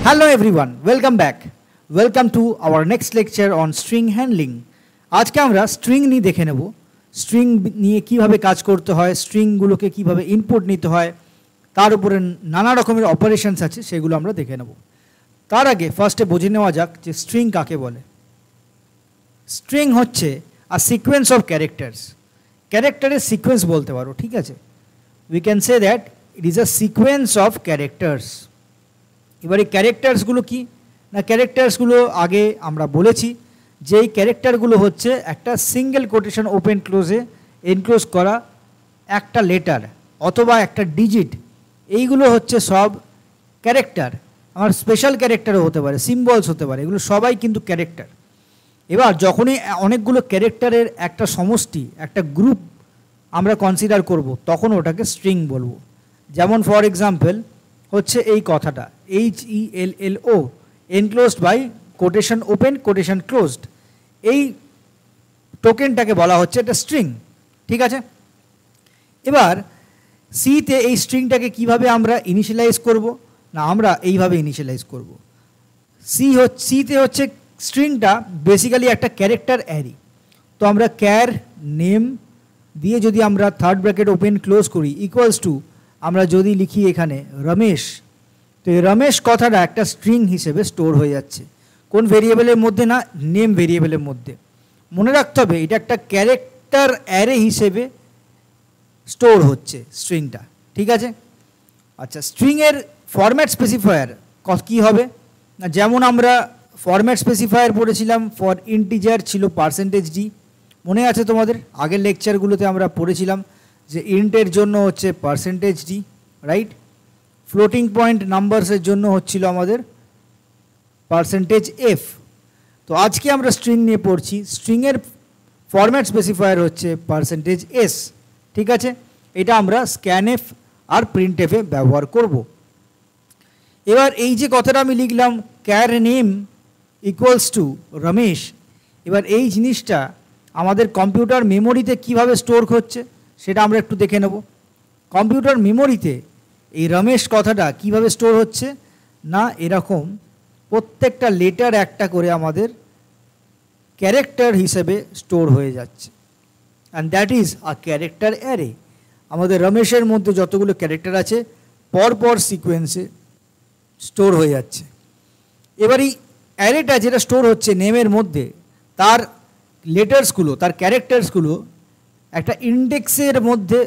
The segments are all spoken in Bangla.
Hello everyone, welcome back. Welcome to our next lecture on string handling. আজকে আমরা স্ট্রিং নিয়ে দেখে নেব স্ট্রিং নিয়ে কিভাবে কাজ করতে হয়, স্ট্রিংগুলোকে কিভাবে ইনপুট নিতে হয়, তার উপরে নানা রকমের অপারেশনস আছে সেগুলো আমরা দেখে নেব। তার আগে ফার্স্টে বুঝে নেওয়া যাক যে স্ট্রিং কাকে বলে। স্ট্রিং হচ্ছে আ সিকোয়েন্স অফ ক্যারেক্টার্স। ক্যারেক্টারের সিকোয়েন্স বলতে পারো, ঠিক আছে? We can say that it is a sequence of characters. এবার এই ক্যারেক্টার্সগুলো কি না, ক্যারেক্টার্সগুলো আগে আমরা বলেছি যে এই ক্যারেক্টারগুলো হচ্ছে একটা সিঙ্গেল কোটেশন ওপেন ক্লোজে এনক্লোজ করা একটা লেটার অথবা একটা ডিজিট, এইগুলো হচ্ছে সব ক্যারেক্টার। আমার স্পেশাল ক্যারেক্টারও হতে পারে, সিম্বলস হতে পারে, এগুলো সবাই কিন্তু ক্যারেক্টার। এবার যখনই অনেকগুলো ক্যারেক্টারের একটা সমষ্টি, একটা গ্রুপ আমরা কনসিডার করব, তখন ওটাকে স্ট্রিং বলবো। যেমন ফর এক্সাম্পল হচ্ছে এই কথাটা HELLO enclosed by quotation open quotation closed, এই টোকেনটাকে বলা হচ্ছে একটা স্ট্রিং, ঠিক আছে? এবার সিতে এই স্ট্রিংটাকে কিভাবে আমরা ইনিশিয়ালাইজ করব না, আমরা এইভাবে ইনিশিয়ালাইজ করব। সিতে হচ্ছে স্ট্রিংটা বেসিক্যালি একটা ক্যারেক্টার অ্যারে। তো আমরা ক্যার নেম দিয়ে যদি আমরা থার্ড ব্র্যাকেট ওপেন ক্লোজ করি ইকুয়ালস টু, আমরা যদি লিখি এখানে রমেশ, তো এই রমেশ কথাটা একটা স্ট্রিং হিসেবে স্টোর হয়ে যাচ্ছে। কোন ভেরিয়েবলের মধ্যে না, নেম ভেরিয়েবলের মধ্যে। মনে রাখতে হবে এটা একটা ক্যারেক্টার অ্যারে হিসেবে স্টোর হচ্ছে স্ট্রিংটা, ঠিক আছে? আচ্ছা, স্ট্রিংয়ের ফরম্যাট স্পেসিফায়ার কী হবে না, যেমন আমরা ফরম্যাট স্পেসিফায়ার পড়েছিলাম ফর ইন্টিজার ছিল %d। মনে আছে তোমাদের আগের লেকচারগুলোতে আমরা পড়েছিলাম যে ইন্টের জন্য হচ্ছে %d, রাইট? ফ্লোটিং পয়েন্ট নাম্বারসের জন্য হচ্ছিল আমাদের %f। তো আজকে আমরা স্ট্রিং নিয়ে পড়ছি, স্ট্রিংয়ের ফরম্যাট স্পেসিফায়ার হচ্ছে %s, ঠিক আছে? এটা আমরা স্ক্যানএফ আর প্রিন্টএফে ব্যবহার করব। এবার এই যে কথাটা আমি লিখলাম car name equals to Ramesh, এবার এই জিনিসটা আমাদের কম্পিউটার মেমোরিতে কিভাবে স্টোর হচ্ছে সেটা আমরা একটু দেখে নেব। কম্পিউটার মেমোরিতে এই রমেশ কথাটা কিভাবে স্টোর হচ্ছে না, এরকম প্রত্যেকটা লেটার একটা করে আমাদের ক্যারেক্টার হিসেবে স্টোর হয়ে যাচ্ছে, and that is a character array. আমাদের রমেশের মধ্যে যতগুলো ক্যারেক্টার আছে পরপর সিকোয়েন্সে স্টোর হয়ে যাচ্ছে। এবার এই অ্যারেটা যেটা স্টোর হচ্ছে নেমের মধ্যে, তার লেটার্সগুলো, তার ক্যারেক্টার্সগুলো একটা ইন্ডেক্সের মধ্যে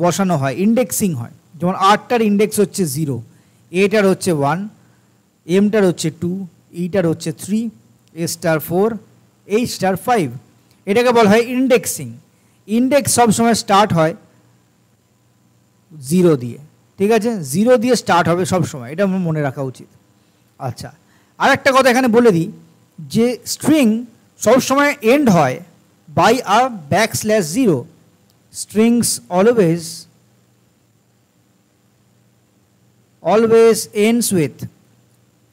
বসানো হয়, ইন্ডেক্সিং হয়। যেমন আরটার ইন্ডেক্স হচ্ছে 0, এটার হচ্ছে 1, এমটার হচ্ছে 2, ইটার হচ্ছে 3, এসটার 4, এইচটার 5। এটাকে বলা হয় ইন্ডেক্সিং। ইন্ডেক্স সবসময় স্টার্ট হয় 0 দিয়ে, ঠিক আছে? 0 দিয়ে স্টার্ট হবে সবসময়, এটা আমার মনে রাখা উচিত। আচ্ছা, আর একটা কথা এখানে বলে দিই যে স্ট্রিং সবসময় এন্ড হয় by a \0। Strings always ends with,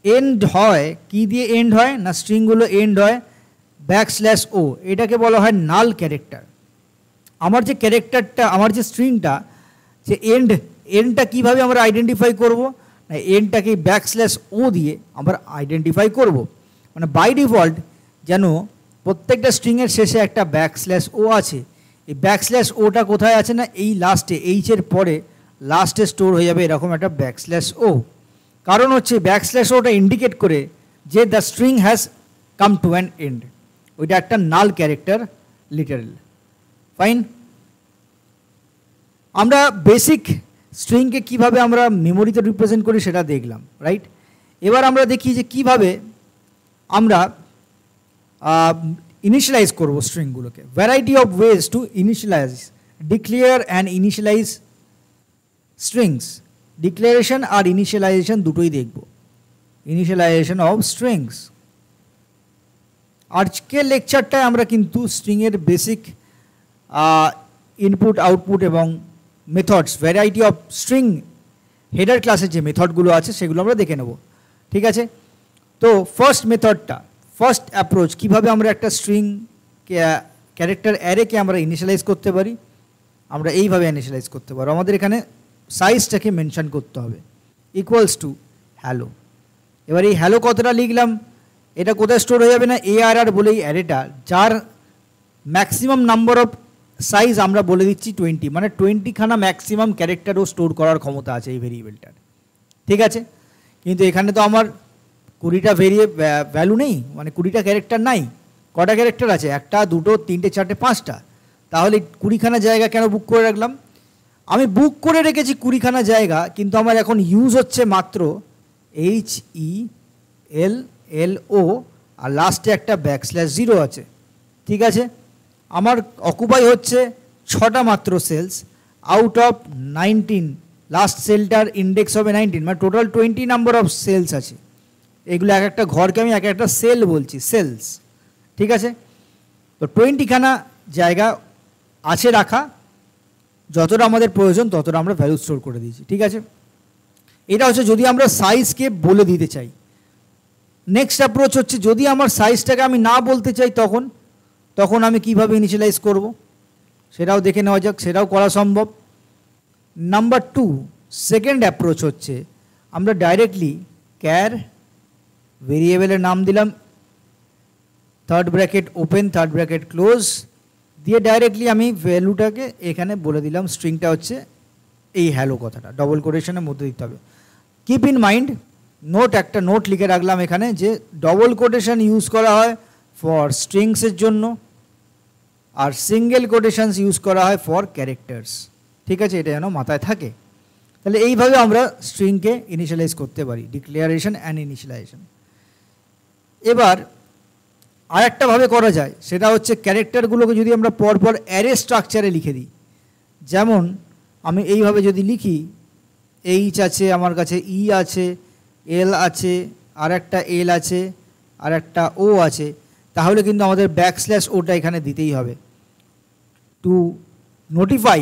end হয় কি দিয়ে এন্ড হয় না, স্ট্রিংগুলো এন্ড হয় \o। এটাকে বলা হয় নাল ক্যারেক্টার। আমার যে ক্যারেক্টারটা, আমার যে স্ট্রিংটা, যে এন্ডটা কীভাবে আমরা আইডেন্টিফাই করব না, এন্ডটাকে \o দিয়ে আমরা আইডেন্টিফাই করব। মানে বাই ডিফল্ট যেন প্রত্যেকটা স্ট্রিংয়ের শেষে একটা \o আছে। এই \oটা কোথায় আছে না, এই লাস্টে, এইচের পরে লাস্টে স্টোর হয়ে যাবে এরকম একটা \o। কারণ হচ্ছে \oটা ইন্ডিকেট করে যে the string has come to an end. ওইটা একটা নাল ক্যারেক্টার, লিটারাল। ফাইন, আমরা বেসিক স্ট্রিংকে কিভাবে আমরা মেমোরিতে রিপ্রেজেন্ট করি সেটা দেখলাম, রাইট? এবার আমরা দেখি যে কিভাবে আমরা ইনিশিয়ালাইজ করব স্ট্রিংগুলোকে। Variety of ways to initialise, declare and initialise strings. Declaration আর ইনিশিয়ালাইজেশন দুটোই দেখব। Initialisation of strings. আজকের লেকচারটায় আমরা কিন্তু স্ট্রিংয়ের বেসিক ইনপুট আউটপুট এবং methods, variety of string header ক্লাসের যে মেথডগুলো আছে সেগুলো আমরা দেখে নেব, ঠিক আছে? তো ফার্স্ট মেথডটা, ফার্স্ট অ্যাপ্রোচ, কীভাবে আমরা একটা স্ট্রিং ক্যারেক্টার অ্যারেকে আমরা ইনিশিয়ালাইজ করতে পারি, আমরা এইভাবে ইনিশিয়ালাইজ করতে পারো। আমাদের এখানে সাইজটাকে মেনশন করতে হবে ইকুয়ালস টু হ্যালো। এবার এই হ্যালো কথাটা লিখলাম, এটা কোথায় স্টোর হয়ে যাবে না ARR বলেই অ্যারেটা, যার ম্যাক্সিমাম নাম্বার অফ সাইজ আমরা বলে দিচ্ছি 20, মানে 20খানা ম্যাক্সিমাম ক্যারেক্টারও স্টোর করার ক্ষমতা আছে এই ভেরিয়েবলটার। ঠিক আছে, কিন্তু এখানে তো আমার 20টা ভ্যালু নেই, মানে 20টা ক্যারেক্টার নাই। কটা ক্যারেক্টার আছে? 1, 2, 3, 4, 5টা। তাহলে 20খানা জায়গা কেন বুক করে রাখলাম? আমি বুক করে রেখেছি 20খানা জায়গা, কিন্তু আমার এখন ইউজ হচ্ছে মাত্র HELLO আর লাস্টে একটা \0 আছে। ঠিক আছে, আমার অকুপাই হচ্ছে 6টা মাত্র সেলস আউট অফ 19, লাস্ট সেলটার ইন্ডেক্স হবে 19, মানে টোটাল 20 নাম্বার অফ সেলস আছে। এগুলো এক একটা ঘরকে আমি এক একটা সেল বলছি, সেলস। ঠিক আছে, তো 20খানা জায়গা আছে রাখা, যতটা আমাদের প্রয়োজন ততটা আমরা ভ্যালু স্টোর করে দিয়েছি। ঠিক আছে, এটা হচ্ছে যদি আমরা সাইজকে বলে দিতে চাই। নেক্সট অ্যাপ্রোচ হচ্ছে যদি আমার সাইজটাকে আমি না বলতে চাই, তখন আমি কিভাবে ইনিশিয়ালাইজ করব সেটাও দেখে নেওয়া যাক, সেটাও করা সম্ভব। নাম্বার 2, সেকেন্ড অ্যাপ্রোচ হচ্ছে আমরা ডাইরেক্টলি ক্যার ভেরিয়েবলের নাম দিলাম third bracket open third bracket close দিয়ে ডাইরেক্টলি আমি ভ্যালুটাকে এখানে বলে দিলাম, স্ট্রিংটা হচ্ছে এই হ্যালো কথাটা ডবল কোটেশনের মধ্যে দিতে হবে। কিপ ইন মাইন্ড, একটা নোট লিখে রাখলাম এখানে যে ডবল কোটেশন ইউজ করা হয় ফর স্ট্রিংসের জন্য আর সিঙ্গেল কোটেশনস ইউজ করা হয় ফর ক্যারেক্টার্স। ঠিক আছে, এটা যেন মাথায় থাকে। তাহলে এইভাবে আমরা স্ট্রিংকে ইনিশিয়ালাইজ করতে পারি, ডিক্লারেশন অ্যান্ড ইনিশিয়ালাইজেশন। এবার আরেকটাভাবে করা যায়, সেটা হচ্ছে ক্যারেক্টারগুলোকে যদি আমরা পরপর অ্যারে স্ট্রাকচারে লিখে দিই। যেমন আমি এইভাবে যদি লিখি, এইচ আছে আমার কাছে, ই আছে, এল আছে, আর একটা এল আছে, আর একটা ও আছে, তাহলে কিন্তু আমাদের \ওটা এখানে দিতেই হবে to notify,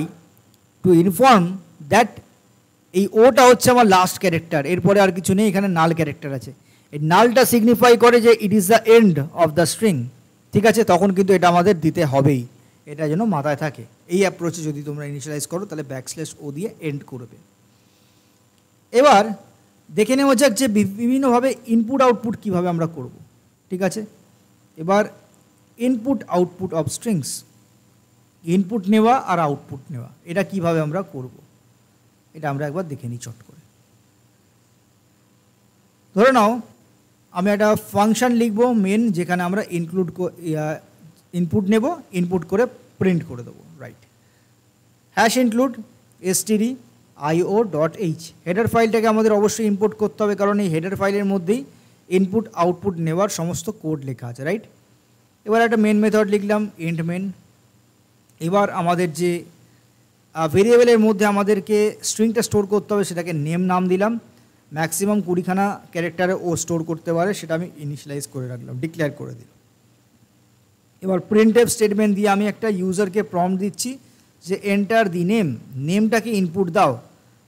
to inform that এই ওটা হচ্ছে আমার লাস্ট ক্যারেক্টার, এরপরে আর কিছু নেই, এখানে নাল ক্যারেক্টার আছে। এই নালটা সিগনিফাই করে যে it is the end of the string. ঠিক আছে, তখন কিন্তু এটা আমাদের দিতে হবেই, এটা যেন মাথায় থাকে। এই অ্যাপ্রোচে যদি তোমরা ইনিশিয়ালাইজ করো তাহলে \o দিয়ে এন্ড করবে। এবার দেখে নেওয়া যাক যে বিভিন্নভাবে ইনপুট আউটপুট কীভাবে আমরা করব। ঠিক আছে, এবার input output of strings, input নেওয়া আর আউটপুট নেওয়া, এটা কিভাবে আমরা করব এটা আমরা একবার দেখে নিই চট করে। ধরে নাও আমি একটা ফাংশন লিখব মেন, যেখানে আমরা ইনপুট নেব, ইনপুট করে প্রিন্ট করে দেবো। রাইট, #include stdio.h, হেডার ফাইলটাকে আমাদের অবশ্যই ইম্পোর্ট করতে হবে, কারণ এই হেডার ফাইলের মধ্যেই ইনপুট আউটপুট নেওয়ার সমস্ত কোড লেখা আছে। রাইট, এবার একটা মেন মেথড লিখলাম ইন্ট মেন। এবার আমাদের যে ভেরিয়েবলের মধ্যে আমাদেরকে স্ট্রিংটা স্টোর করতে হবে সেটাকে নেম নাম দিলাম, ম্যাক্সিমাম 20খানা ক্যারেক্টারে ও স্টোর করতে পারে, সেটা আমি ইনিশিয়ালাইজ করে রাখলাম, ডিক্লেয়ার করে দিলাম। এবার প্রিন্টএফ স্টেটমেন্ট দিয়ে আমি একটা ইউজারকে প্রম্পট দিচ্ছি যে এন্টার দি নেম, নেমটাকে ইনপুট দাও,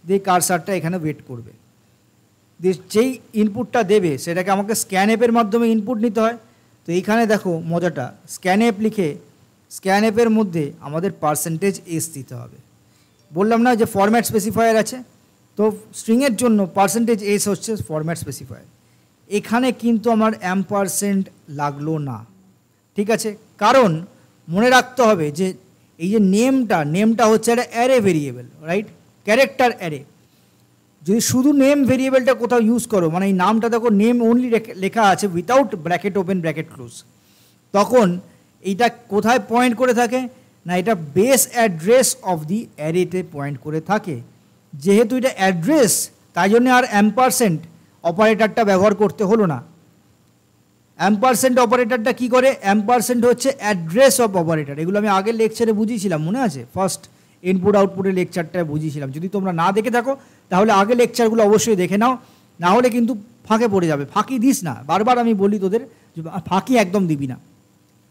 দিয়ে কারসারটা এখানে ওয়েট করবে। যেই ইনপুটটা দেবে সেটাকে আমাকে স্ক্যান অ্যাপের মাধ্যমে ইনপুট নিতে হয়। তো এইখানে দেখো মজাটা, স্ক্যান অ্যাপ লিখে স্ক্যান অ্যাপের মধ্যে আমাদের %s দিতে হবে। বললাম না যে ফরম্যাট স্পেসিফায়ার আছে, তো স্ট্রিংয়ের জন্য %s হচ্ছে ফরম্যাট স্পেসিফায়ার। এখানে কিন্তু আমার % লাগলো না। ঠিক আছে, কারণ মনে রাখতে হবে যে এই যে নেমটা হচ্ছে একটা array variable, right, character array. যদি শুধু নেম ভেরিয়েবলটা কোথাও ইউজ করো, মানে এই নামটা দেখো নেম অনলি লেখা আছে without bracket open bracket close, তখন এইটা কোথায় পয়েন্ট করে থাকে না, এটা বেস অ্যাড্রেস অফ দি অ্যারেতে পয়েন্ট করে থাকে। যেহেতু এটা অ্যাড্রেস, তাই জন্য আর % অপারেটরটা ব্যবহার করতে হলো না। % অপারেটরটা কী করে? % হচ্ছে অ্যাড্রেস অফ অপারেটর। এগুলো আমি আগের লেকচারে বুঝিয়েছিলাম, মনে আছে? ফার্স্ট ইনপুট আউটপুটের লেকচারটায় বুঝিয়েছিলাম। যদি তোমরা না দেখে থাকো তাহলে আগের লেকচারগুলো অবশ্যই দেখে নাও, না হলে কিন্তু ফাঁকে পড়ে যাবে। ফাঁকি দিস না, বারবার আমি বলি তোদের, ফাঁকি একদম দিবি না।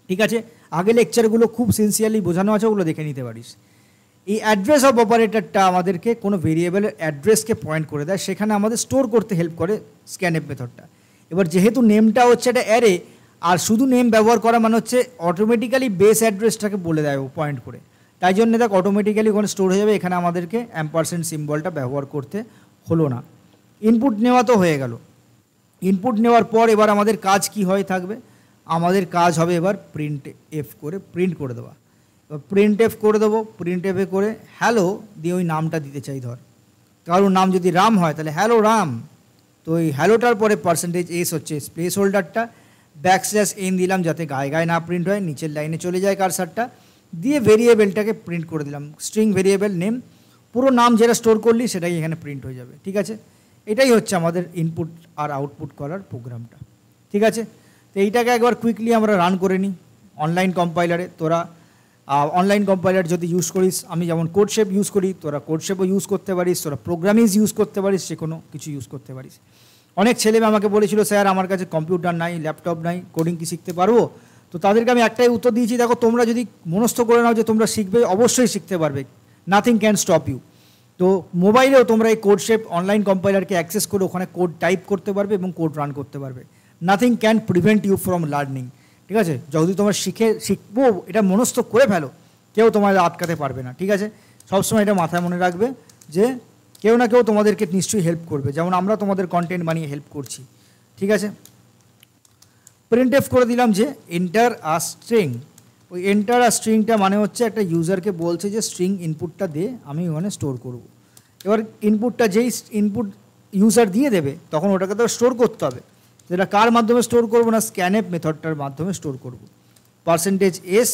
ঠিক আছে, আগে লেকচারগুলো খুব সিনসিয়ারলি বোঝানো আছে, ওগুলো দেখে নিতে পারিস। এই অ্যাড্রেস অফ অপারেটরটা আমাদেরকে কোনো ভেরিয়েবলের অ্যাড্রেসকে পয়েন্ট করে দেয়, সেখানে আমাদের স্টোর করতে হেল্প করে স্ক্যানএপ মেথডটা। এবার যেহেতু নেমটা হচ্ছে একটা অ্যারে, আর শুধু নেম ব্যবহার করা মানে হচ্ছে অটোমেটিক্যালি বেস অ্যাড্রেসটাকে বলে দেয় ও পয়েন্ট করে, তাই জন্য দেখ অটোমেটিক্যালি ওখানে স্টোর হয়ে যাবে। এখানে আমাদেরকে % সিম্বলটা ব্যবহার করতে হলো না। ইনপুট নেওয়া তো হয়ে গেল। ইনপুট নেওয়ার পর এবার আমাদের কাজ কি হয়ে থাকবে, আমাদের কাজ হবে এবার প্রিন্ট এফ করে প্রিন্ট করে দেওয়া। এবার প্রিন্ট এফ করে দেবো, প্রিন্ট এফে করে হ্যালো দিয়ে ওই নামটা দিতে চাই, ধর কারোর নাম যদি রাম হয় তাহলে হ্যালো রাম, তো ওই হ্যালোটার পরে %s হচ্ছে প্লেস হোল্ডারটা, \n দিলাম যাতে গায়ে গায়ে না প্রিন্ট হয়, নিচের লাইনে চলে যায় কারসারটা, দিয়ে ভেরিয়েবলটাকে প্রিন্ট করে দিলাম, স্ট্রিং ভেরিয়েবল নেম, পুরো নাম যেটা স্টোর করলি সেটাই এখানে প্রিন্ট হয়ে যাবে। ঠিক আছে, এটাই হচ্ছে আমাদের ইনপুট আর আউটপুট করার প্রোগ্রামটা। ঠিক আছে, তো এইটাকে একবার কুইকলি আমরা রান করে নিই অনলাইন কম্পাইলারে। তোরা অনলাইন কম্পাইলার যদি ইউজ করিস, আমি যেমন কোডশেপ ইউজ করি, তোরা কোডশেপও ইউজ করতে পারিস, তোরা প্রোগ্রামিংস ইউজ করতে পারিস, যে কোনো কিছু ইউজ করতে পারিস। অনেক ছেলে আমাকে বলেছিল স্যার আমার কাছে কম্পিউটার নাই, ল্যাপটপ নাই, কোডিং কি শিখতে পারবো? তো তাদেরকে আমি একটাই উত্তর দিয়েছি, দেখো তোমরা যদি মনস্থ করে নাও যে তোমরা শিখবে, অবশ্যই শিখতে পারবে, নাথিং ক্যান স্টপ ইউ। তো মোবাইলেও তোমরা এই কোডশেপ অনলাইন কম্পাইলারকে অ্যাক্সেস করে ওখানে কোড টাইপ করতে পারবে এবং কোড রান করতে পারবে। Nothing can prevent you from learning. ঠিক আছে, যদি তোমরা শিখবো এটা মনস্থ করে ফেলো, কেউ তোমাদের আটকাতে পারবে না। ঠিক আছে, সবসময় এটা মাথায় মনে রাখবে যে কেউ না কেউ তোমাদেরকে নিশ্চয়ই হেল্প করবে, যেমন আমরা তোমাদের কন্টেন্ট বানিয়ে হেল্প করছি। ঠিক আছে, প্রিন্ট এফ করে দিলাম যে এন্টার আ স্ট্রিং। ওই এন্টার আ স্ট্রিংটা মানে হচ্ছে একটা ইউজারকে বলছে যে স্ট্রিং ইনপুটটা দে, আমি ওখানে স্টোর করব। এবার ইনপুটটা যেই ইনপুট ইউজার দিয়ে দেবে তখন ওটাকে তো স্টোর করতে হবে, যেটা কার মাধ্যমে স্টোর করবো না, স্ক্যানএফ মেথডটার মাধ্যমে স্টোর করব। %s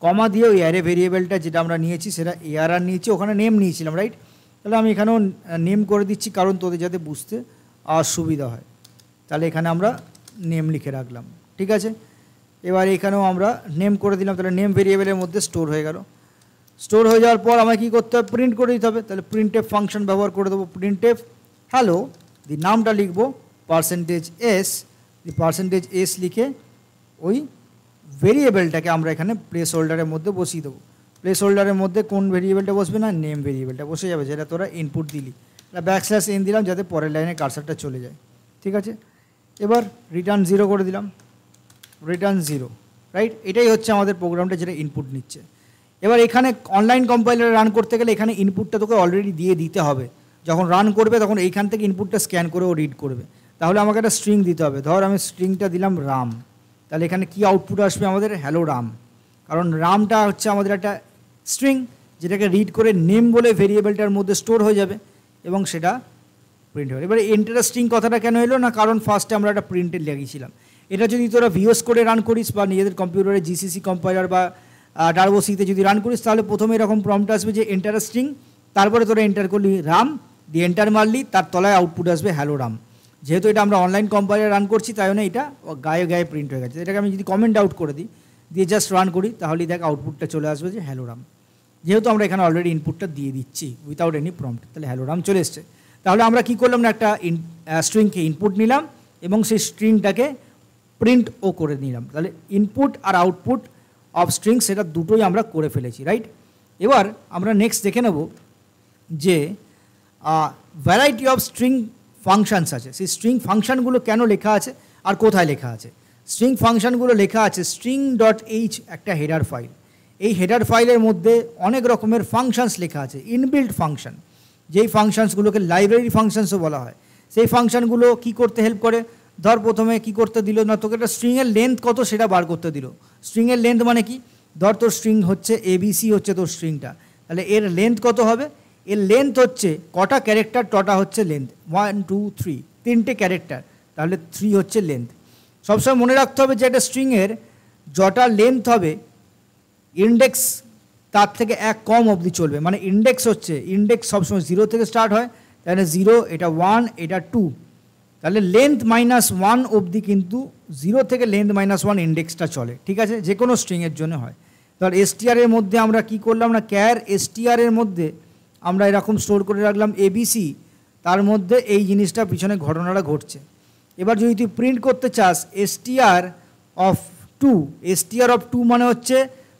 কমা দিয়ে ওই অ্যারে ভেরিয়েবলটা যেটা আমরা নিয়েছি সেটা ARR নিয়েছি, ওখানে নেম নিয়েছিলাম, রাইট? তাহলে আমি এখানেও নেম করে দিচ্ছি কারণ তোদের যাতে বুঝতে সুবিধা হয়। তাহলে এখানে আমরা নেম লিখে রাখলাম। ঠিক আছে, এবার এখানেও আমরা নেম করে দিলাম, তাহলে নেম ভেরিয়েবলের মধ্যে স্টোর হয়ে গেল। স্টোর হয়ে যাওয়ার পর আমাকে কী করতে হবে, প্রিন্ট করে দিতে হবে। তাহলে প্রিন্ট এফ ফাংশন ব্যবহার করে দেবো, প্রিন্ট এফ হ্যালো দি নামটা লিখবো %s, দি %s লিখে ওই ভেরিয়েবলটাকে আমরা এখানে প্লেস হোল্ডারের মধ্যে বসিয়ে দেবো। প্লেস হোল্ডারের মধ্যে কোন ভেরিয়েবলটা বসবে না, নেম ভেরিয়েবলটা বসে যাবে, যেটা তোরা ইনপুট দিলি। \n দিলাম যাতে পরের লাইনে কার্সারটা চলে যায়। ঠিক আছে, এবার রিটার্ন 0 করে দিলাম, রিটার্ন 0, রাইট? এটাই হচ্ছে আমাদের প্রোগ্রামটা যেটা ইনপুট নিচ্ছে। এবার এখানে অনলাইন কম্পাইলারে রান করতে গেলে এখানে ইনপুটটা তোকে অলরেডি দিয়ে দিতে হবে। যখন রান করবে তখন এইখান থেকে ইনপুটটা স্ক্যান করে ও রিড করবে। তাহলে আমাকে একটা স্ট্রিং দিতে হবে, ধর আমি স্ট্রিংটা দিলাম রাম, তাহলে এখানে কি আউটপুট আসবে আমাদের, হ্যালো রাম, কারণ রামটা হচ্ছে আমাদের একটা স্ট্রিং যেটাকে রিড করে নেম বলে ভেরিয়েবলটার মধ্যে স্টোর হয়ে যাবে এবং সেটা প্রিন্ট হবে। এবারে ইন্টারেস্টিং কথাটা কেন এলো না, কারণ ফার্স্টে আমরা একটা প্রিন্টে লাগিয়েছিলাম। এটা যদি তোরা ভিএস করে রান করিস বা নিজেদের কম্পিউটারে জিসিসি কম্পাইলার বা টার্বোসিতে যদি রান করিস, তাহলে প্রথমে এরকম প্রম্পট আসবে যে ইন্টারেস্টিং, তারপরে তোরা এন্টার করলি রাম, দিয়ে এন্টার মারলি, তার তলায় আউটপুট আসবে হ্যালো রাম। যেহেতু এটা আমরা অনলাইন কম্পাইলার রান করছি তাই জন্য এটা গায়ে গায়ে প্রিন্ট হয়ে গেছে। এটাকে আমি যদি কমেন্ট আউট করে দিই, দিয়ে জাস্ট রান করি, তাহলেই দেখ আউটপুটটা চলে আসবে যে হ্যালো রাম। যেহেতু আমরা এখানে অলরেডি ইনপুটটা দিয়ে দিচ্ছি উইথাউট এনি প্রম্পট, তাহলে হ্যালো রাম চলে এসছে। তাহলে আমরা কী করলাম না, একটা স্ট্রিংকে ইনপুট নিলাম এবং সেই স্ট্রিংটাকে প্রিন্ট ও করে নিলাম। তাহলে ইনপুট আর আউটপুট অফ স্ট্রিং সেটা দুটোই আমরা করে ফেলেছি, রাইট? এবার আমরা নেক্সট দেখে নেব যে ভ্যারাইটি অফ স্ট্রিং ফাংশানস আছে। সেই স্ট্রিং ফাংশানগুলো কেন লেখা আছে আর কোথায় লেখা আছে। স্ট্রিং ফাংশানগুলো লেখা আছে string.h একটা হেডার ফাইল। এই হেডার ফাইলের মধ্যে অনেক রকমের ফাংশানস লেখা আছে, ইনবিল্ট ফাংশন, যেই ফাংশানসগুলোকে লাইব্রেরি ফাংশানসও বলা হয়। সেই ফাংশানগুলো কী করতে হেল্প করে, ধর প্রথমে কী করতে দিল না, তোকে একটা স্ট্রিংয়ের লেন্থ কত সেটা বার করতে দিল। স্ট্রিংয়ের লেন্থ মানে কি, ধর তোর স্ট্রিং হচ্ছে ABC হচ্ছে তোর স্ট্রিংটা, তাহলে এর লেন্থ কত হবে, এর লেন্থ হচ্ছে কটা ক্যারেক্টার, টটা হচ্ছে লেন্থ, 1 2 3, 3টে ক্যারেক্টার, তাহলে 3 হচ্ছে লেন্থ। সবসময় মনে রাখতে হবে যে একটা স্ট্রিংয়ের যটা লেন্থ হবে ইন্ডেক্স তার থেকে এক কম অবধি চলবে, মানে ইন্ডেক্স হচ্ছে, ইন্ডেক্স সবসময় 0 থেকে স্টার্ট হয়, তাহলে 0, এটা 1, এটা 2, তাহলে লেন্থ -1 অবধি কিন্তু 0 থেকে লেন্থ -1 ইন্ডেক্সটা চলে। ঠিক আছে, যে কোনো স্ট্রিংয়ের জন্য হয়। ধর str এর মধ্যে আমরা কি করলাম না, ক্যার str এর মধ্যে আমরা এরকম স্টোর করে রাখলাম ABC, তার মধ্যে এই জিনিসটা পিছনে ঘটনাটা ঘটছে। এবার যদি তুই প্রিন্ট করতে চাস str of 2, str of 2 মানে হচ্ছে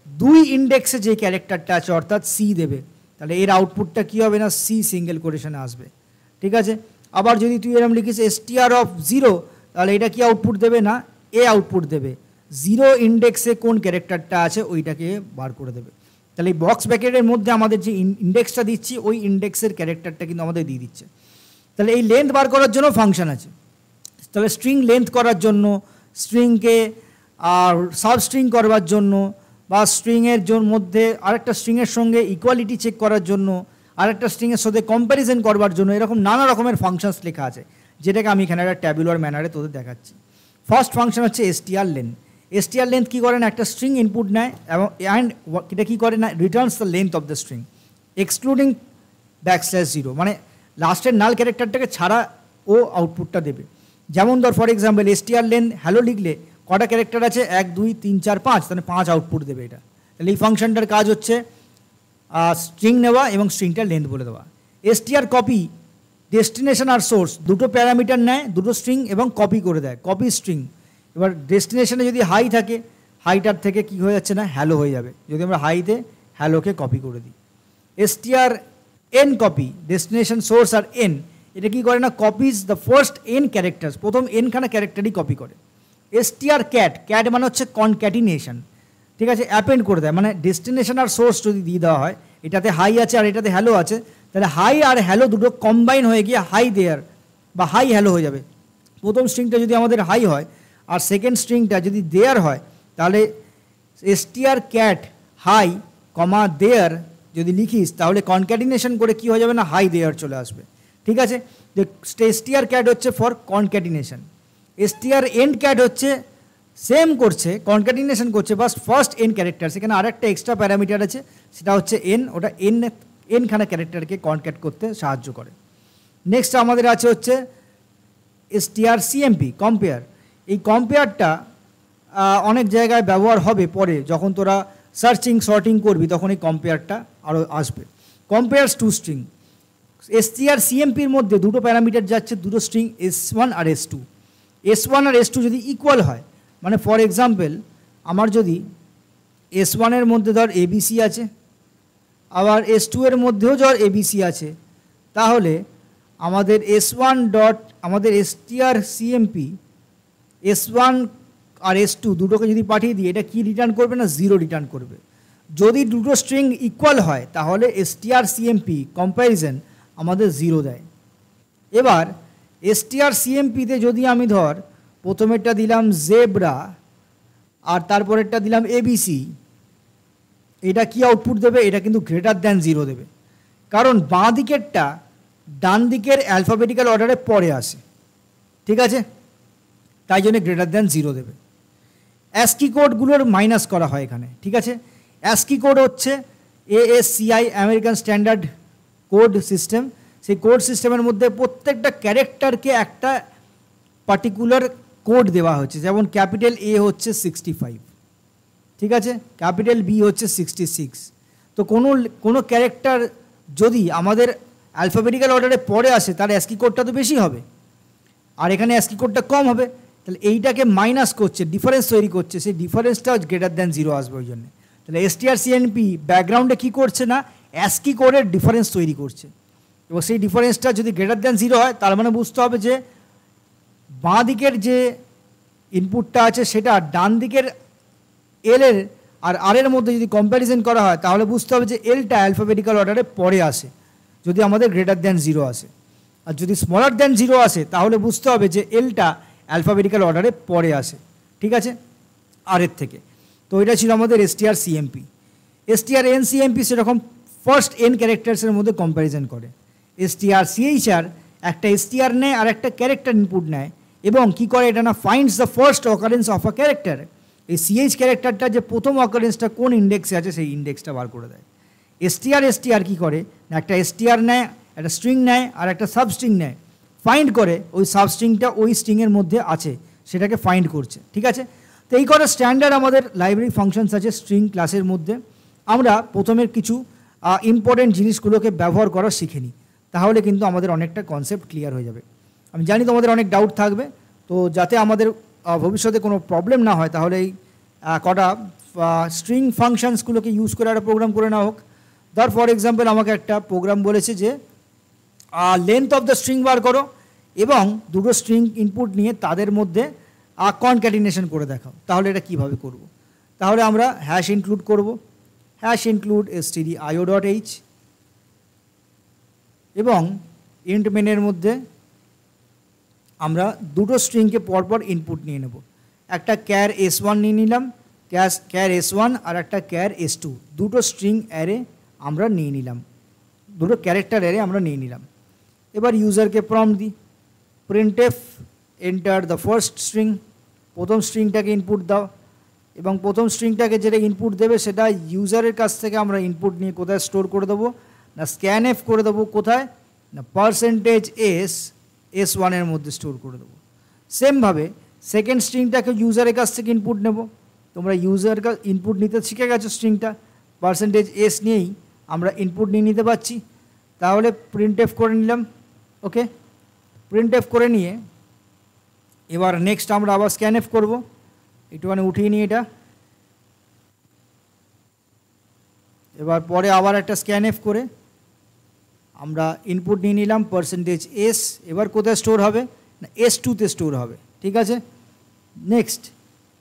2 ইন্ডেক্সে যে ক্যারেক্টারটা আছে অর্থাৎ C দেবে, তাহলে এর আউটপুটটা কী হবে না, C সিঙ্গেল কোটেশনে আসবে। ঠিক আছে, আবার যদি তুই এরকম লিখিস str of 0, তাহলে এটা কি আউটপুট দেবে না, A আউটপুট দেবে, 0 ইন্ডেক্সে কোন ক্যারেক্টারটা আছে ওইটাকে বার করে দেবে। তাহলে এই বক্স ব্র্যাকেটের মধ্যে আমাদের যে ইন্ডেক্সটা দিচ্ছি ওই ইন্ডেক্সের ক্যারেক্টারটা কিন্তু আমাদের দিয়ে দিচ্ছে। তাহলে এই লেন্থ বার করার জন্য ফাংশন আছে, তাহলে স্ট্রিং লেন্থ করার জন্য, স্ট্রিংকে আর সাব স্ট্রিং করবার জন্য, বা স্ট্রিংয়ের মধ্যে আরেকটা স্ট্রিংয়ের সঙ্গে ইকুয়ালিটি চেক করার জন্য, আরেকটা স্ট্রিংয়ের সাথে কম্প্যারিজন করবার জন্য, এরকম নানা রকমের ফাংশনস লেখা আছে, যেটাকে আমি এখানে একটা ট্যাবুলার ম্যানারে তোদের দেখাচ্ছি। ফার্স্ট ফাংশন হচ্ছে str লেন্থ। str লেন্থ কী করে না, একটা স্ট্রিং ইনপুট নেয় এবং অ্যান্ড এটা কী করে না, Returns the length of the string excluding \0, মানে লাস্টের নাল ক্যারেক্টারটাকে ছাড়া ও আউটপুটটা দেবে। যেমন ধর for example str length hello লিখলে কটা ক্যারেক্টার আছে, 1 2 3 4 5, তাহলে 5 আউটপুট দেবে এটা। তাহলে এই ফাংশনটার কাজ হচ্ছে স্ট্রিং নেওয়া এবং স্ট্রিংটার লেন্থ বলে দেওয়া। str কপি ডেস্টিনেশন আর সোর্স দুটো প্যারামিটার নেয়, দুটো স্ট্রিং এবং কপি করে দেয়, কপি স্ট্রিং। এবার ডেস্টিনেশনে যদি হাই থাকে, হাইটার থেকে কি হয়ে যাচ্ছে না, হ্যালো হয়ে যাবে, যদি আমরা হাইতে হ্যালোকে কপি করে দিই। str n copy destination source আর n, এটা কি করে না, copies the first n characters, প্রথম n খানা ক্যারেক্টারই কপি করে। str ক্যাট, ক্যাট মানে হচ্ছে কনক্যাটিনেশন, ঠিক আছে, অ্যাপেন্ড করে দেয়, মানে ডেস্টিনেশন আর সোর্স যদি দিয়ে দেওয়া হয়, এটাতে হাই আছে আর এটাতে হ্যালো আছে, তাহলে হাই আর হ্যালো দুটো কম্বাইন হয়ে গিয়ে হাই দেয়ার বা হাই হ্যালো হয়ে যাবে। প্রথম স্ট্রিংটা যদি আমাদের হাই হয় আর সেকেন্ড স্ট্রিংটা যদি দেয়ার হয়, তাহলে str ক্যাট হাই কমা দেয়ার যদি লিখিস, তাহলে কনক্যাটিনেশন করে কি হয়ে যাবে না, হাই দেয়ার চলে আসবে, ঠিক আছে। str ক্যাট হচ্ছে for concatenation. str and cat হচ্ছে সেম করছে, কনক্যাটিনেশন করছে, বাস ফার্স্ট n ক্যারেক্টার, সেখানে আরেকটা এক্সট্রা প্যারামিটার আছে, সেটা হচ্ছে n, ওটা n খানা ক্যারেক্টারকে কনক্যাট করতে সাহায্য করে। নেক্সট আমাদের আছে হচ্ছে strcmp কম্পেয়ার। এই কম্পেয়ারটা অনেক জায়গায় ব্যবহার হবে পরে, যখন তোরা সার্চিং সর্টিং করবি তখন এই কম্পেয়ারটা আরও আসবে। কম্পেয়ার্স টু স্ট্রিং, strcmp-র মধ্যে দুটো প্যারামিটার যাচ্ছে, দুটো স্ট্রিং s1 আর s2। s1 আর s2 যদি ইকুয়াল হয়, মানে ফর এক্সাম্পল আমার যদি s1-এর মধ্যে ধর abc আছে, আবার s2-এর মধ্যেও ধর abc আছে, তাহলে আমাদের s1 ডট আমাদের strcmp s1 আর s2 দুটোকে যদি পাঠিয়ে দিই, এটা কি রিটার্ন করবে না, 0 রিটার্ন করবে। যদি দুটো স্ট্রিং ইকুয়াল হয় তাহলে strcmp কম্প্যারিজন আমাদের 0 দেয়। এবার strcmp-তে যদি আমি ধর প্রথমেরটা দিলাম জেব্রা আর তারপরেরটা দিলাম abc, এটা কি আউটপুট দেবে, এটা কিন্তু >0 দেবে, কারণ বাঁ দিকেরটা ডান দিকের অ্যালফাবেটিক্যাল অর্ডারে পরে আসে, ঠিক আছে, তাই জন্য >0 দেবে। অ্যাস্কি কোডগুলোর মাইনাস করা হয় এখানে, ঠিক আছে। অ্যাস্কি কোড হচ্ছে ASCII American standard code system. সেই কোড সিস্টেমের মধ্যে প্রত্যেকটা ক্যারেক্টারকে একটা পার্টিকুলার কোড দেওয়া হচ্ছে, যেমন ক্যাপিটাল A হচ্ছে 65, ঠিক আছে, ক্যাপিটাল B হচ্ছে 66। তো কোনো ক্যারেক্টার যদি আমাদের অ্যালফাবেটিক্যাল অর্ডারে পরে আসে, তার অ্যাস্কি কোডটা তো বেশি হবে, আর এখানে অ্যাস্কি কোডটা কম হবে, তাহলে এইটাকে মাইনাস করছে, ডিফারেন্স তৈরি করছে, সেই ডিফারেন্সটা >0 আসবে ওই জন্য। তাহলে strcmp ব্যাকগ্রাউন্ডে কী করছে না, অ্যাস্কি কোডের ডিফারেন্স তৈরি করছে, এবং সেই ডিফারেন্সটা যদি >0 হয়, তার মানে বুঝতে হবে যে বাঁ দিকের যে ইনপুটটা আছে সেটা ডান দিকের এলের আর আরের মধ্যে যদি কম্প্যারিজন করা হয়, তাহলে বুঝতে হবে যে এলটা অ্যালফাবেটিক্যাল অর্ডারে পরে আসে যদি আমাদের >0 আসে, আর যদি <0 আসে তাহলে বুঝতে হবে যে এলটা অ্যালফাবেটিক্যাল অর্ডারে পরে আসে, ঠিক আছে, আরের থেকে। তো এটা ছিল আমাদের strcmp। strncmp সেরকম ফার্স্ট n ক্যারেক্টার্সের মধ্যে কম্প্যারিজন করে। strchr একটা str নেয় আর একটা ক্যারেক্টার ইনপুট নেয়, এবং কি করে এটা না, finds the first occurrence of a character. এই ch ক্যারেক্টারটা যে প্রথম অকারেন্সটা কোন ইন্ডেক্সে আছে সেই ইন্ডেক্সটা বার করে দেয়। str কি করে না, একটা str নেয়, একটা স্ট্রিং নেয় আর একটা সাবস্ট্রিং নেয়, ফাইন্ড করে ওই সাবস্ট্রিংটা ওই স্ট্রিংয়ের মধ্যে আছে সেটাকে ফাইন্ড করছে, ঠিক আছে। তো এই কটা স্ট্যান্ডার্ড আমাদের লাইব্রেরি ফাংশনস আছে স্ট্রিং ক্লাসের মধ্যে। আমরা প্রথমের কিছু ইম্পর্টেন্ট জিনিসগুলোকে ব্যবহার করা শিখে নিই, তাহলে কিন্তু আমাদের অনেকটা কনসেপ্ট ক্লিয়ার হয়ে যাবে। আমি জানি তোমাদের অনেক ডাউট থাকবে, তো যাতে আমাদের ভবিষ্যতে কোনো প্রবলেম না হয়, তাহলে এই কটা স্ট্রিং ফাংশনসগুলোকে ইউজ করে একটা প্রোগ্রাম করে নেওয়া হোক। ধর ফর এক্সাম্পল আমাকে একটা প্রোগ্রাম বলেছে যে লেন্থ অফ দ্য স্ট্রিং বার করো এবং দুটো স্ট্রিং ইনপুট নিয়ে তাদের মধ্যে কনক্যাটিনেশন করে দেখাও। তাহলে এটা কীভাবে করব? তাহলে আমরা হ্যাশ ইনক্লুড করব, হ্যাশ ইনক্লুড stdio.h, এবং ইন্ট মেনের মধ্যে আমরা দুটো স্ট্রিংকে পরপর ইনপুট নিয়ে নেব। একটা ক্যার S1 নিয়ে নিলাম, ক্যার S1 আর একটা ক্যার S2, দুটো স্ট্রিং অ্যারে আমরা নিয়ে নিলাম, দুটো ক্যারেক্টার অ্যারে আমরা নিয়ে নিলাম। এবার ইউজারকে প্রম্পট দিই, printf enter the first string, প্রথম স্ট্রিংটাকে ইনপুট দাও। এবং প্রথম স্ট্রিংটাকে যেটা ইনপুট দেবে সেটা ইউজারের কাছ থেকে আমরা ইনপুট নিয়ে কোথায় স্টোর করে দেবো না স্ক্যানএফ করে দেবো, কোথায় না %s S1 এর মধ্যে স্টোর করে দেবো। সেমভাবে সেকেন্ড স্ট্রিংটাকে ইউজারের কাছ থেকে ইনপুট নেব। তোমরা ইউজার ইনপুট নিতে শিখে গেছো, স্ট্রিংটা %s নিয়েই আমরা ইনপুট নিয়ে নিতে পারছি। তাহলে প্রিন্টএফ করে নিলাম, ওকে। প্রিন্টএফ করে নিয়ে এবার নেক্সট আমরা আবার স্ক্যানএফ করব, একটুখানি উঠিয়ে নিই এটা। এবার পরে আবার একটা স্ক্যানএফ করে আমরা ইনপুট নিয়ে নিলাম %s, এবার কোথায় স্টোর হবে না S2-তে স্টোর হবে, ঠিক আছে। নেক্সট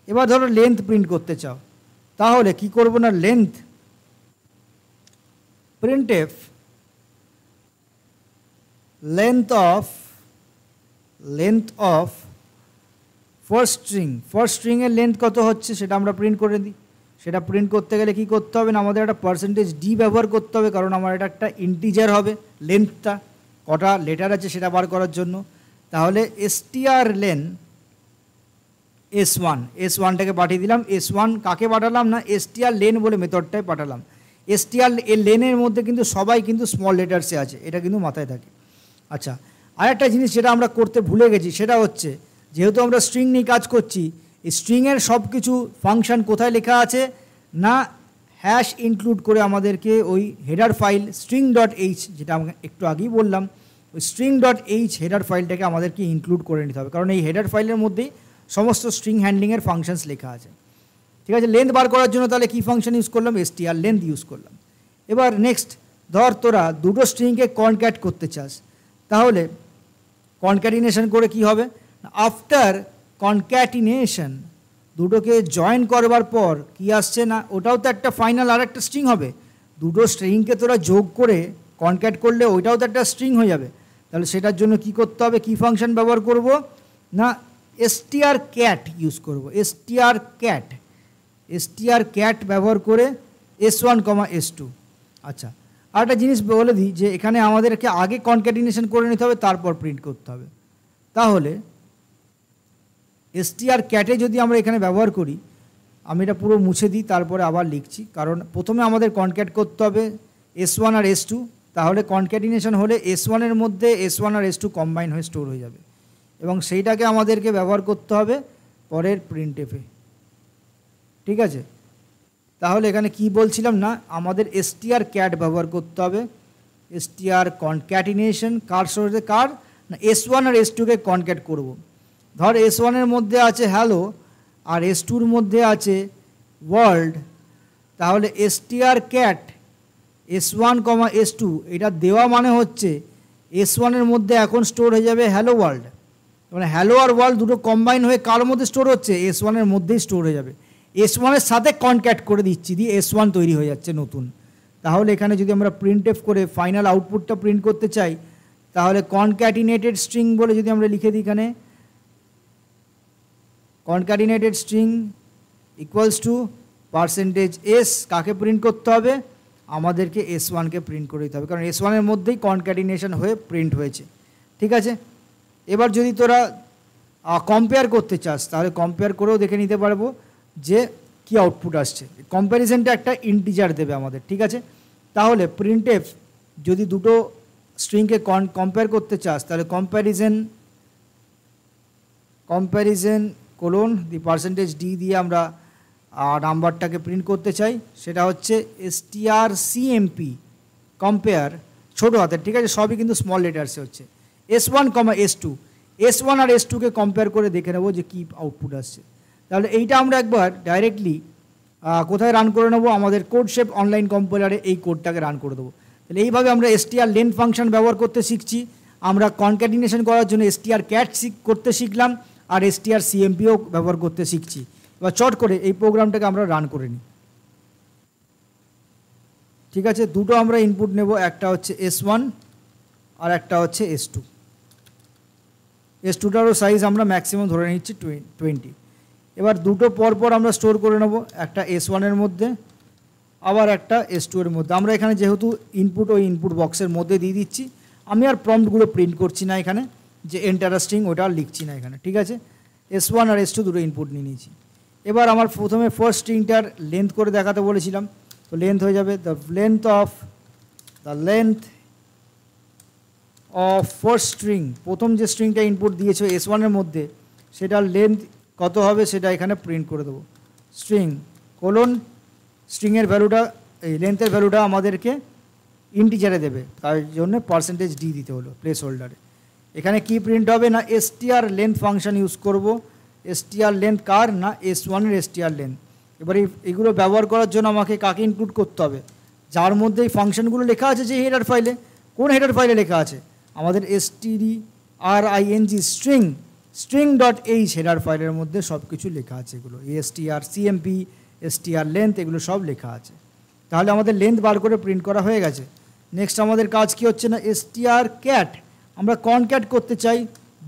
এবার ধরো লেন্থ প্রিন্ট করতে চাও, তাহলে কি করব না length printf length of first স্ট্রিংয়ের লেন্থ কত হচ্ছে সেটা আমরা প্রিন্ট করে দিই। সেটা প্রিন্ট করতে গেলে কি করতে হবে না আমাদের একটা %d ব্যবহার করতে হবে, কারণ আমার এটা একটা ইন্টিজার হবে লেন্থটা, কটা লেটার আছে সেটা বার করার জন্য। তাহলে strlen S1টাকে পাঠিয়ে দিলাম। S1 কাকে পাঠালাম না strlen বলে মেথডটায় পাঠালাম। strlen-এর মধ্যে কিন্তু সবাই কিন্তু স্মল লেটার্সে আছে, এটা কিন্তু মাথায় থাকে। আচ্ছা, আরেকটা জিনিস যেটা আমরা করতে ভুলে গেছি সেটা হচ্ছে, যেহেতু আমরা স্ট্রিং নিয়ে কাজ করছি, এই স্ট্রিংয়ের সব কিছু ফাংশন কোথায় লেখা আছে না হ্যাশ ইনক্লুড করে আমাদেরকে ওই হেডার ফাইল string.h, যেটা আমাকে একটু আগেই বললাম, ওই string.h হেডার ফাইলটাকে আমাদেরকে ইনক্লুড করে নিতে হবে, কারণ এই হেডার ফাইলের মধ্যেই সমস্ত স্ট্রিং হ্যান্ডলিংয়ের ফাংশনস লেখা আছে, ঠিক আছে। লেন্থ বার করার জন্য তাহলে কী ফাংশন ইউজ করলাম, strlen ইউজ করলাম। এবার নেক্সট ধর তোরা দুটো স্ট্রিংকে কনক্যাট করতে চাস, তাহলে কনক্যাটিনেশন করে কি হবে, আফটার কনক্যাটিনেশন দুটোকে জয়েন করবার পর কি আসছে না ওটাও তো একটা ফাইনাল আর একটা স্ট্রিং হবে। দুটো স্ট্রিংকে তোরা যোগ করে কনক্যাট করলে ওইটাও তো একটা স্ট্রিং হয়ে যাবে। তাহলে সেটার জন্য কি করতে হবে, কি ফাংশন ব্যবহার করব না strcat ইউজ করব। strcat ব্যবহার করে S1, S2। আচ্ছা, আর একটা জিনিস বলে দিই যে এখানে আমাদেরকে আগে কনক্যাটিনেশন করে নিতে হবে, তারপর প্রিন্ট করতে হবে। তাহলে strcat-এ যদি আমরা এখানে ব্যবহার করি, আমি এটা পুরো মুছে দিই তারপরে আবার লিখছি, কারণ প্রথমে আমাদের কনক্যাট করতে হবে S1 আর S2, তাহলে কনক্যাটিনেশন হলে S1-এর মধ্যে S1 আর S2 কম্বাইন হয়ে স্টোর হয়ে যাবে, এবং সেইটাকে আমাদেরকে ব্যবহার করতে হবে পরের প্রিন্টএফে, ঠিক আছে। তাহলে এখানে কি বলছিলাম না আমাদের strcat ব্যবহার করতে হবে, str কনক্যাটিনেশন কার সাথে কার না S1 আর S2-কে কনক্যাট করব। ধর S1-এর মধ্যে আছে হ্যালো আর S2-র মধ্যে আছে ওয়ার্ল্ড, তাহলে strcat S1, S2 এটা দেওয়া মানে হচ্ছে S1-এর মধ্যে এখন স্টোর হয়ে যাবে হ্যালো ওয়ার্ল্ড, মানে হ্যালো আর ওয়ার্ল্ড দুটো কম্বাইন হয়ে কার মধ্যে স্টোর হচ্ছে S1-এর মধ্যেই স্টোর হয়ে যাবে। S1-এর সাথে কনক্যাট করে দিচ্ছি, দিয়ে S1 তৈরি হয়ে যাচ্ছে নতুন। তাহলে এখানে যদি আমরা প্রিন্টএফ করে ফাইনাল আউটপুটটা প্রিন্ট করতে চাই, তাহলে কনক্যাটিনেটেড স্ট্রিং বলে যদি আমরা লিখে দিই এখানে কনক্যাটিনেটেড স্ট্রিং ইকুয়ালস টু %s, কাকে প্রিন্ট করতে হবে আমাদেরকে S1-কে প্রিন্ট করে দিতে হবে, কারণ S1-এর মধ্যেই কনক্যাটিনেশন হয়ে প্রিন্ট হয়েছে, ঠিক আছে। এবার যদি তোরা কম্পেয়ার করতে চাস তাহলে কম্পেয়ার করেও দেখে নিতে পারবো যে কি আউটপুট আসছে। কম্প্যারিজনটা একটা ইন্টিজার দেবে আমাদের, ঠিক আছে। তাহলে প্রিন্টএফ যদি দুটো স্ট্রিংকে কম্পেয়ার করতে চাস তাহলে কম্প্যারিজন কোলন দি %d দিয়ে আমরা নাম্বারটাকে প্রিন্ট করতে চাই, সেটা হচ্ছে strcmp কম্পেয়ার ছোটো হাতের, ঠিক আছে, সবই কিন্তু স্মল লেটার্সে হচ্ছে S1, S2। S1 আর S2-কে কম্পেয়ার করে দেখে নেবো যে কী আউটপুট আসছে। তাহলে এইটা আমরা একবার ডাইরেক্টলি কোথায় রান করে নেবো, আমাদের কোডশেপ অনলাইন কম্পাইলারে এই কোডটাকে রান করে দেবো। তাহলে এইভাবে আমরা strlen ফাংশন ব্যবহার করতে শিখছি, আমরা কনক্যাটিনেশন করার জন্য strcat করতে শিখলাম, আর strcmp-ও ব্যবহার করতে শিখছি। এবার চট করে এই প্রোগ্রামটাকে আমরা রান করে নিই, ঠিক আছে। দুটো আমরা ইনপুট নেব, একটা হচ্ছে S1 আর একটা হচ্ছে S2। এস টুটারও সাইজ আমরা ম্যাক্সিমাম ধরে নিচ্ছি 20। এবার দুটো পরপর আমরা স্টোর করে নেব, একটা S1 মধ্যে আবার একটা S2 মধ্যে। আমরা এখানে যেহেতু ইনপুট ওই ইনপুট বক্সের মধ্যে দিয়ে দিচ্ছি, আমি আর প্রম্পটগুলো প্রিন্ট করছি না এখানে, যে এন্টার স্ট্রিং ওটা আর লিখছি না এখানে, ঠিক আছে। S1 আর S2 দুটো ইনপুট নিয়ে নিয়েছি। এবার আমার প্রথমে ফার্স্ট স্ট্রিংটার লেন্থ করে দেখাতে বলেছিলাম, তো লেন্থ হয়ে যাবে the length of first string. প্রথম যে স্ট্রিংটা ইনপুট দিয়েছো S1 মধ্যে সেটার লেন্থ কত হবে সেটা এখানে প্রিন্ট করে দেবো। স্ট্রিং কোলন স্ট্রিংয়ের ভ্যালুটা, এই লেন্থের ভ্যালুটা আমাদেরকে ইন্টিজারে দেবে, তার জন্য %d দিতে হলো প্লেস হোল্ডারে। এখানে কি প্রিন্ট হবে না str লেন্থ ফাংশন ইউজ করব। str লেন্থ কার না S1 str লেন্থ। এবার এগুলো ব্যবহার করার জন্য আমাকে কাকে ইনক্লুড করতে হবে, যার মধ্যে এই ফাংশনগুলো লেখা আছে যে হেডার ফাইলে। কোন হেডার ফাইলে লেখা আছে আমাদের string string.h হেডার ফাইলের মধ্যে সব কিছু লেখা আছে, এগুলো str cmp str লেন্থ এগুলো সব লেখা আছে। তাহলে আমাদের লেন্থ বার করে প্রিন্ট করা হয়ে গেছে। নেক্সট আমাদের কাজ কি হচ্ছে না str cat, আমরা কনক্যাট করতে চাই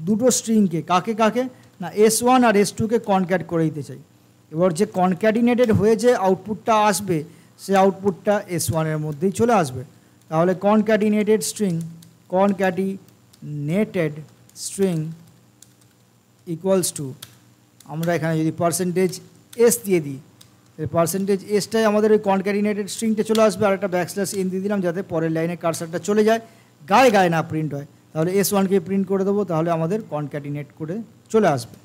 দুটো স্ট্রিংকে, কাকে কাকে না S1 আর S2কে কনক্যাট করে দিতে চাই। এবার যে কনক্যাটিনেটেড হয়ে যে আউটপুটটা আসবে সে আউটপুটটা S1 মধ্যেই চলে আসবে। তাহলে কনক্যাটিনেটেড স্ট্রিং ইকুয়ালস টু, আমরা এখানে যদি %s দিয়ে দিই, %sটাই আমাদের ওই কনক্যাটিনেটেড স্ট্রিংটা চলে আসবে, আর একটা \n দিয়ে দিলাম যাতে পরের লাইনে কার্সারটা চলে যায়, গায়ে না প্রিন্ট হয়। তাহলে S1কে প্রিন্ট করে দেবো, তাহলে আমাদের কনক্যাটিনেট করে চলে আসবে।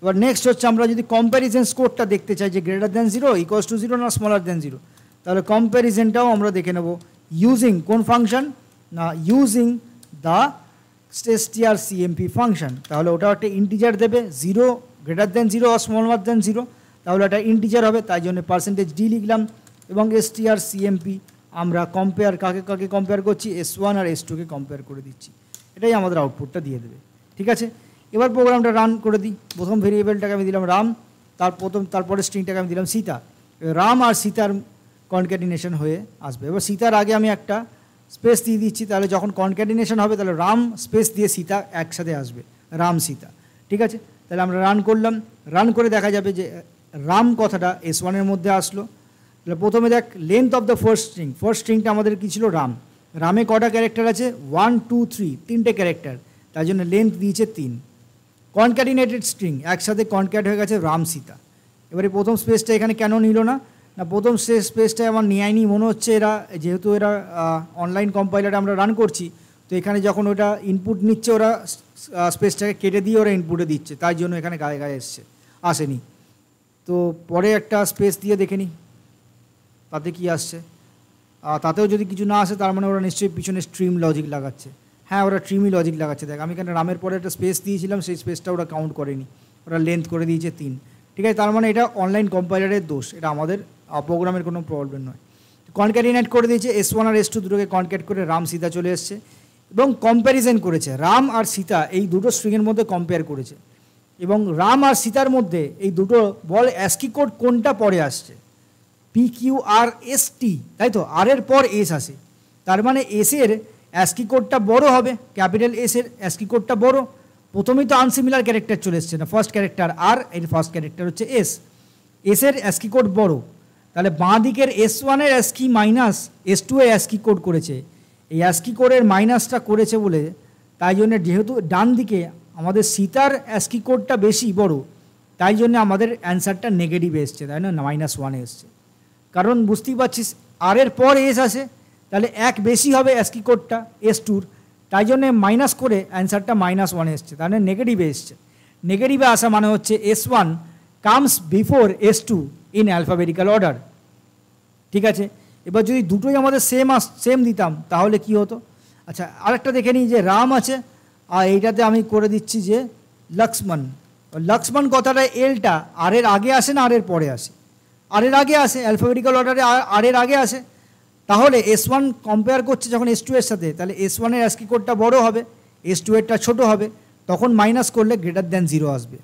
এবার নেক্সট হচ্ছে আমরা যদি কম্প্যারিজন স্কোরটা দেখতে চাই যে >0 = 0 না <0 তাহলে কম্প্যারিজনটাও আমরা দেখে নেব ইউজিং কোন ফাংশন না ইউজিং দ্য strcmp ফাংশন। তাহলে ওটা একটা ইন্টিজার দেবে, 0 > 0 or <0, তাহলে এটা ইন্টিজার হবে, তাই জন্য %d লিখলাম। এবং strcmp আমরা কম্পেয়ার কাকে কাকে কম্পেয়ার করছি S1 আর S2কে কম্পেয়ার করে দিচ্ছি, এটাই আমাদের আউটপুটটা দিয়ে দেবে, ঠিক আছে। এবার প্রোগ্রামটা রান করে দিই। প্রথম ভেরিয়েবলটাকে আমি দিলাম রাম, তারপরে স্ট্রিংটাকে আমি দিলাম সীতা। রাম আর সীতার কনক্যাটিনেশন হয়ে আসবে। এবার সীতার আগে আমি একটা স্পেস দিয়ে দিচ্ছি, তাহলে যখন কনক্যাটিনেশন হবে তাহলে রাম স্পেস দিয়ে সীতা একসাথে আসবে, রাম সীতা, ঠিক আছে। তাহলে আমরা রান করলাম, রান করে দেখা যাবে যে রাম কথাটা S1 মধ্যে আসলো। তাহলে প্রথমে দেখ লেন্থ অফ দ্য ফার্স্ট স্ট্রিংটা আমাদের কী ছিল রাম। রামে কটা ক্যারেক্টার আছে 1 2 3, 3টে ক্যারেক্টার, তাই জন্য লেন্থ দিয়েছে 3। কনক্যাটিনেটেড স্ট্রিং একসাথে কনক্যাট হয়ে গেছে রাম সীতা। এবারে প্রথম স্পেসটা এখানে কেন নিল না, প্রথম স্পেসটায় আমার নেয়নি মনে হচ্ছে, যেহেতু এরা অনলাইন কম্পাইলারে আমরা রান করছি, তো এখানে যখন ওটা ইনপুট নিচ্ছে ওরা স্পেসটাকে কেটে দিয়ে ওরা ইনপুটে দিচ্ছে, তাই জন্য এখানে গায়ে আসেনি। তো পরে একটা স্পেস দিয়ে দেখে নিই তাতে কি আসছে। তাতেও যদি কিছু না আসে তার মানে ওরা নিশ্চয়ই পিছনে স্ট্রিম লজিক লাগাচ্ছে। হ্যাঁ, ওরা ট্রিমি লজিক লাগাচ্ছে। দেখ আমি এখানে রামের পরে একটা স্পেস দিয়েছিলাম, সেই স্পেসটা ওরা কাউন্ট করেনি, ওরা লেন্থ করে দিয়েছে 3, ঠিক আছে। তার মানে এটা অনলাইন কম্পাইলারের দোষ, এটা আমাদের প্রোগ্রামের কোনো প্রবলেম নয়। কনক্যাটিনেট করে দিয়েছে S1 আর S2 দুটোকে কনক্যাট করে রাম সীতা চলে এসছে, এবং কম্প্যারিজন করেছে রাম আর সীতা এই দুটো স্ট্রিংয়ের মধ্যে কম্পেয়ার করেছে, এবং রাম আর সীতার মধ্যে এই দুটো বল অ্যাস্কি কোড কোনটা পরে আসছে, PQRST, তাই তো, আর এর পর এস আসে, তার মানে এসের অ্যাস্কি কোডটা বড় হবে, ক্যাপিটাল এসের অ্যাস্কি কোডটা বড়। প্রথমেই তো আনসিমিলার ক্যারেক্টার চলে এসছে না, ফার্স্ট ক্যারেক্টার আর এর ফার্স্ট ক্যারেক্টার হচ্ছে এসের অ্যাস্কি কোড বড়। তাহলে বাঁ দিকের S1 এর অ্যাস্কি মাইনাস S2 এর অ্যাস্কি কোড করেছে, এই অ্যাস্কি কোডের মাইনাসটা করেছে বলে, তাই জন্য যেহেতু ডান দিকে আমাদের সীতার অ্যাস্কি কোডটা বেশি বড়, তাই জন্য আমাদের অ্যান্সারটা নেগেটিভ এসছে, তাই না, -1 এসছে। কারণ বুঝতেই পারছিস আর এর পর এস আসে, তাহলে এক বেশি হবে অ্যাস্কি কোডটা S2, তাই জন্যে মাইনাস করে অ্যান্সারটা -1 এসছে, তাহলে নেগেটিভে এসছে। নেগেটিভে আসা মানে হচ্ছে S1 comes before S2 in alphabetical order, ঠিক আছে। এবার যদি দুটোই আমাদের সেম দিতাম তাহলে কি হতো। আচ্ছা, আরেকটা দেখে নিই যে রাম আছে, আর এইটাতে আমি করে দিচ্ছি যে লক্ষ্মণ কথাটা এলটা আর এর আগে আসে না আর এর পরে আসে, আর এর আগে আসে, অ্যালফাবেটিক্যাল অর্ডারে আর এর আগে আসে। তাহলে S1 কম্পেয়ার করছে যখন S2 এর সাথে, তাহলে S1 এর অ্যাস্কি কোডটা বড় হবে, S2 এরটা ছোট হবে, তখন মাইনাস করলে >0 আসবে।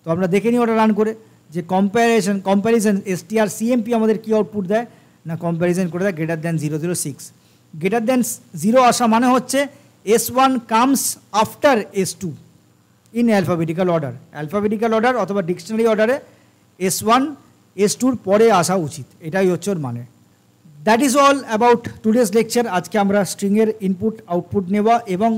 তো আমরা দেখে নিই ওটা রান করে যে কম্প্যারিজন strcmp আমাদের কি আউটপুট দেয় না, কম্প্যারিজন করে দেয় >006। >0 আসা মানে হচ্ছে S1 comes after S2 in alphabetical order. Alphabetical order অথবা ডিকশনারি অর্ডারে S1 S2 পরে আসা উচিত, এটাই হচ্ছে ওর মানে। That is all about today's lecture. আজকে আমরা স্ট্রিংয়ের ইনপুট আউটপুট নেওয়া এবং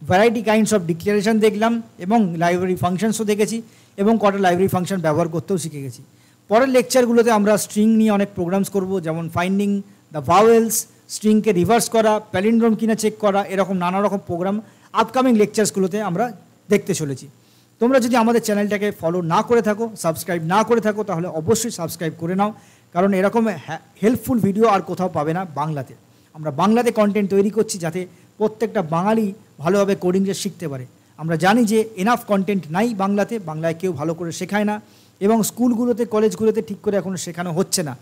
ভ্যারাইটি কাইন্ডস অফ ডিক্লারেশন দেখলাম এবং লাইব্রেরি ফাংশনসও দেখেছি এবং কটা লাইব্রেরি ফাংশন ব্যবহার করতেও শিখে গেছি। পরের লেকচারগুলোতে আমরা স্ট্রিং নিয়ে অনেক প্রোগ্রামস করব, যেমন ফাইন্ডিং দ্য ভাওয়েলস, স্ট্রিংকে রিভার্স করা, প্যালিন্ড্রোম কিনা চেক করা, এরকম নানা রকম প্রোগ্রাম আপকামিং লেকচার্সগুলোতে আমরা দেখতে চলেছি। তোমরা যদি আমাদের চ্যানেলটাকে ফলো না করে থাকো, সাবস্ক্রাইব না করে থাকো, তাহলে অবশ্যই সাবস্ক্রাইব করে নাও, কারণ এরকম হেল্পফুল ভিডিও আর কোথাও পাবে না বাংলাতে। আমরা বাংলাতে কন্টেন্ট তৈরি করছি যাতে প্রত্যেকটা বাঙালি ভালোভাবে কোডিংটা শিখতে পারে। আমরা জানি যে এনাফ কন্টেন্ট নাই বাংলাতে, বাংলায় কেউ ভালো করে শেখায় না এবং স্কুলগুলোতে কলেজগুলোতে ঠিক করে এখনও শেখানো হচ্ছে না।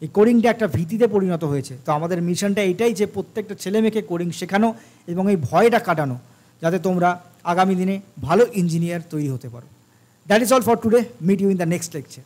এই কোডিংটা একটা ভীতিতে পরিণত হয়েছে। তো আমাদের মিশনটা এটাই যে প্রত্যেকটা ছেলেমেয়েকে কোডিং শেখানো এবং এই ভয়টা কাটানো, যাতে তোমরা আগামী দিনে ভালো ইঞ্জিনিয়ার তৈরি হতে পারো। That is all for today. Meet you in the next lecture.